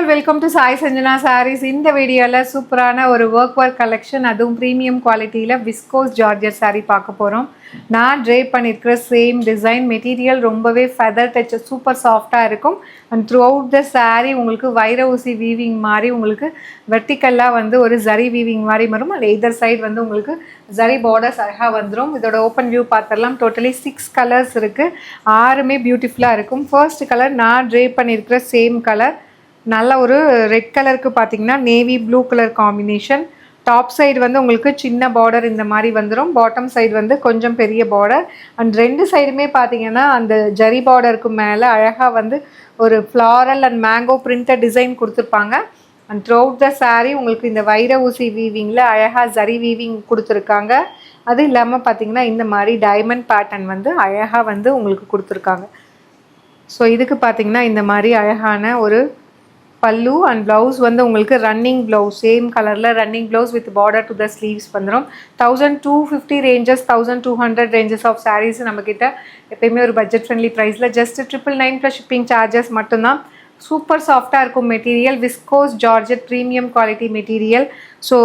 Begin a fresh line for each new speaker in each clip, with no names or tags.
All welcome to Sai Sanjana sarees. இந்த வீடியோவில் சூப்பரான ஒரு ஒர்க் கலெக்ஷன், அதுவும் ப்ரீமியம் குவாலிட்டியில் விஸ்கோஸ் ஜார்ஜர் சாரீ பார்க்க போகிறோம். நான் ட்ரேப் பண்ணியிருக்கிற சேம் டிசைன் மெட்டீரியல் ரொம்பவே ஃபெதர் டச் சூப்பர் சாஃப்டாக இருக்கும். And throughout the sari உங்களுக்கு வைர ஊசி வீவிங் மாதிரி உங்களுக்கு வெர்டிக்கல்லாக வந்து ஒரு ஜரி வீவிங் மாதிரி வரும். அண்ட் எதர் சைடு வந்து உங்களுக்கு ஜரி பார்டர்ஸ் அழகாக வந்துடும். இதோட ஓப்பன் வியூ பார்த்துடலாம். டோட்டலி 6 கலர்ஸ் இருக்குது. 6மே பியூட்டிஃபுல்லாக இருக்கும். ஃபர்ஸ்ட் கலர் நான் ட்ரேப் பண்ணியிருக்கிற சேம் கலர், நல்ல ஒரு ரெட் கலருக்கு பார்த்தீங்கன்னா navy blue colour combination. Top side வந்து உங்களுக்கு சின்ன பார்டர் இந்த மாதிரி வந்துடும். பாட்டம் சைடு வந்து கொஞ்சம் பெரிய பார்டர். அண்ட் ரெண்டு சைடுமே பார்த்தீங்கன்னா அந்த ஜரி பார்டருக்கு மேலே அழகாக வந்து ஒரு floral and mango printed design கொடுத்துருப்பாங்க. And throughout the sari உங்களுக்கு இந்த வைர ஊசி வீவிங்கில் அழகாக ஜரி வீவிங் கொடுத்துருக்காங்க. அது இல்லாமல் பார்த்தீங்கன்னா இந்த மாதிரி டைமண்ட் பேட்டர்ன் வந்து அழகாக வந்து உங்களுக்கு கொடுத்துருக்காங்க. ஸோ இதுக்கு பார்த்தீங்கன்னா இந்த மாதிரி அழகான ஒரு பல்லு அண்ட் ப்ளவுஸ் வந்து உங்களுக்கு ரன்னிங் ப்ளவுஸ், சேம் கலரில் running blouse with border to the sleeves வந்துடும். 1250 ரேஞ்சஸ், 1200 ரேஞ்சஸ் ஆஃப் சாரீஸ் நம்மக்கிட்ட எப்பயுமே ஒரு பட்ஜெட் ஃப்ரெண்ட்லி ப்ரைஸில் ஜஸ்ட் 999 ப்ளஸ் ஷிப்பிங் சார்ஜஸ் மட்டும்தான். சூப்பர் சாஃப்டாக இருக்கும் material, viscose georgette premium quality material. So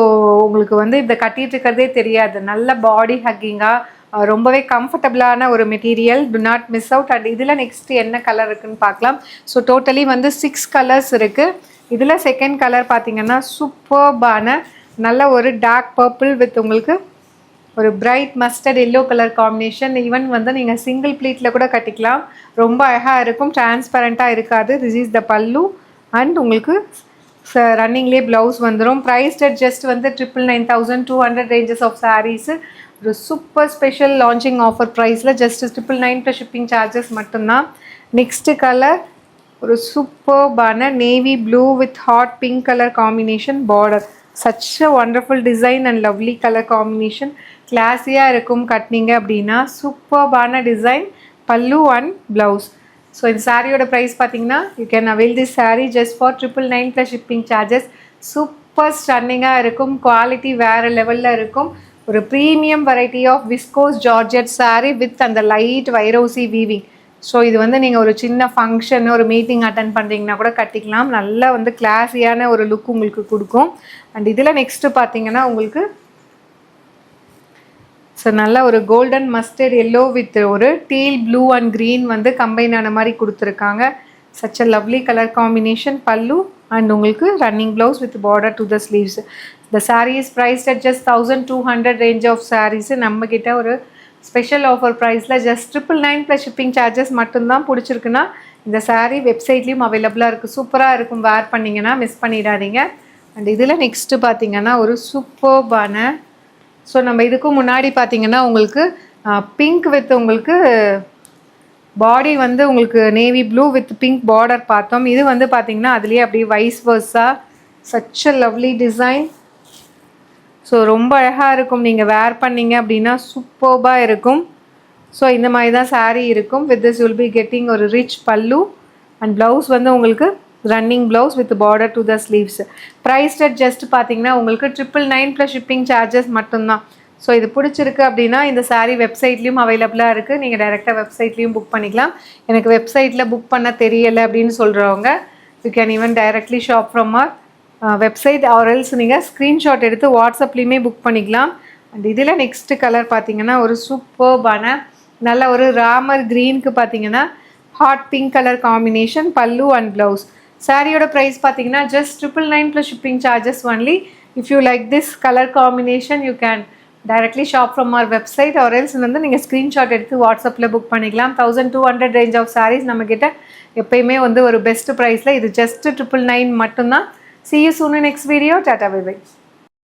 உங்களுக்கு வந்து இதை கட்டிகிட்டு இருக்கிறதே தெரியாது. நல்ல பாடி ஹக்கிங்காக ரொம்பவே கம்ஃபர்டபுளான ஒரு material. To not miss out. And இதில் நெக்ஸ்ட் என்ன கலர் இருக்குன்னு பார்க்கலாம். ஸோ டோட்டலி வந்து 6 கலர்ஸ் இருக்குது. இதில் செகண்ட் கலர் பார்த்தீங்கன்னா சூப்பர்பான நல்ல ஒரு டார்க் பர்பிள் வித் உங்களுக்கு ஒரு bright mustard yellow colour combination. Even வந்து நீங்கள் சிங்கிள் ப்ளீட்டில் கூட கட்டிக்கலாம். ரொம்ப அழகாக இருக்கும், டிரான்ஸ்பரண்ட்டாக இருக்காது. This is the pallu and உங்களுக்கு ரன்னிங்லேயே ப்ளவுஸ் வந்துடும். ப்ரைஸ்ட் அட் ஜஸ்ட் வந்து 999,200 ரேஞ்சஸ் ஆஃப் சாரீஸு. ஒரு சூப்பர் ஸ்பெஷல் லான்ச்சிங் ஆஃபர் ப்ரைஸில் ஜஸ்ட் 999 ப்ளஸ் ஷிப்பிங் சார்ஜஸ் மட்டும்தான். நெக்ஸ்ட்டு கலர் ஒரு சூப்பர்பான navy blue with hot pink colour combination border. Such a wonderful design and lovely colour combination. கிளாஸியாக இருக்கும் கட்டினீங்க அப்படின்னா. சூப்பர்பான டிசைன், பல்லு அண்ட் ப்ளவுஸ். ஸோ இந்த சாரியோட ப்ரைஸ் பார்த்தீங்கன்னா you can avail this sari just for 999 plus shipping charges. Super ஸ்டன்னிங்காக இருக்கும், குவாலிட்டி வேறு லெவலில் இருக்கும். ஒரு premium variety of viscose georgette sari with அந்த லைட் வைரோசி வீவிங். ஸோ இது வந்து நீங்கள் ஒரு சின்ன ஃபங்க்ஷன், ஒரு மீட்டிங் அட்டன் பண்ணுறீங்கன்னா கூட கட்டிக்கலாம். நல்லா வந்து கிளாஸியான ஒரு லுக் உங்களுக்கு கொடுக்கும். அண்ட் இதில் நெக்ஸ்ட்டு பார்த்தீங்கன்னா உங்களுக்கு ஸோ நல்ல ஒரு கோல்டன் மஸ்டர்ட் எல்லோ வித் ஒரு டீல் ப்ளூ அண்ட் க்ரீன் வந்து கம்பைன் ஆன மாதிரி கொடுத்துருக்காங்க. Such a lovely colour combination. Pallu and உங்களுக்கு running blouse with border to the sleeves. The saree is priced at just 1200 range of sarees. நம்மக்கிட்ட ஒரு special offer ப்ரைஸில் just 999 plus shipping charges மட்டும்தான். பிடிச்சிருக்குன்னா இந்த சாரீ வெப்சைட்லேயும் அவைலபிளாக இருக்குது. சூப்பராக இருக்கும், வேர் பண்ணிங்கன்னா மிஸ் பண்ணிடாதீங்க. அண்ட் இதில் நெக்ஸ்ட்டு பார்த்தீங்கன்னா ஒரு சூப்பர்பான, ஸோ நம்ம இதுக்கு முன்னாடி பார்த்தீங்கன்னா உங்களுக்கு பிங்க் வித் உங்களுக்கு பாடி வந்து உங்களுக்கு navy blue with pink border பார்த்தோம். இது வந்து பார்த்தீங்கன்னா அதுலேயே அப்படியே wise வர்ஸா such a lovely design. So ரொம்ப அழகாக இருக்கும், நீங்கள் வேர் பண்ணிங்க அப்படின்னா சூப்பர்பாக இருக்கும். ஸோ இந்த மாதிரி தான் சாரீ இருக்கும். With this will be getting ஒரு ரிச் பல்லு அண்ட் ப்ளவுஸ் வந்து உங்களுக்கு running blouse with border to the sleeves. Prized at just பார்த்தீங்கன்னா உங்களுக்கு 999 ப்ளஸ் ஷிப்பிங் சார்ஜஸ் மட்டும்தான். ஸோ இது பிடிச்சிருக்கு அப்படின்னா இந்த சாரீ வெப்சைட்லேயும் அவைலபிளாக இருக்குது. நீங்கள் டைரெக்டாக வெப்சைட்லேயும் புக் பண்ணிக்கலாம். எனக்கு வெப்சைட்டில் புக் பண்ண தெரியலை அப்படின்னு சொல்கிறவங்க you can even directly shop from our website or else நீங்கள் ஸ்க்ரீன்ஷாட் எடுத்து வாட்ஸ்அப்லேயுமே புக் பண்ணிக்கலாம். அண்ட் இதில் நெக்ஸ்ட்டு கலர் பார்த்தீங்கன்னா ஒரு சூப்பர்பான நல்ல ஒரு ராமர் க்ரீனுக்கு பார்த்தீங்கன்னா hot pink colour combination. Pallu and blouse. சாரியோட ப்ரைஸ் பார்த்தீங்கன்னா just 999 plus shipping charges only. If you like this colour combination you can directly shop from our website or else வந்து நீங்கள் ஸ்க்ரீன்ஷாட் எடுத்து வாட்ஸ்அப்பில் புக் பண்ணிக்கலாம். 1200 ரேஞ்ச் ஆஃப் சாரீஸ் நம்மக்கிட்ட எப்பயுமே வந்து ஒரு பெஸ்ட் ப்ரைஸில். இது ஜஸ்ட் 999 மட்டும்தான். See you soon in next video. Tata, bye bye.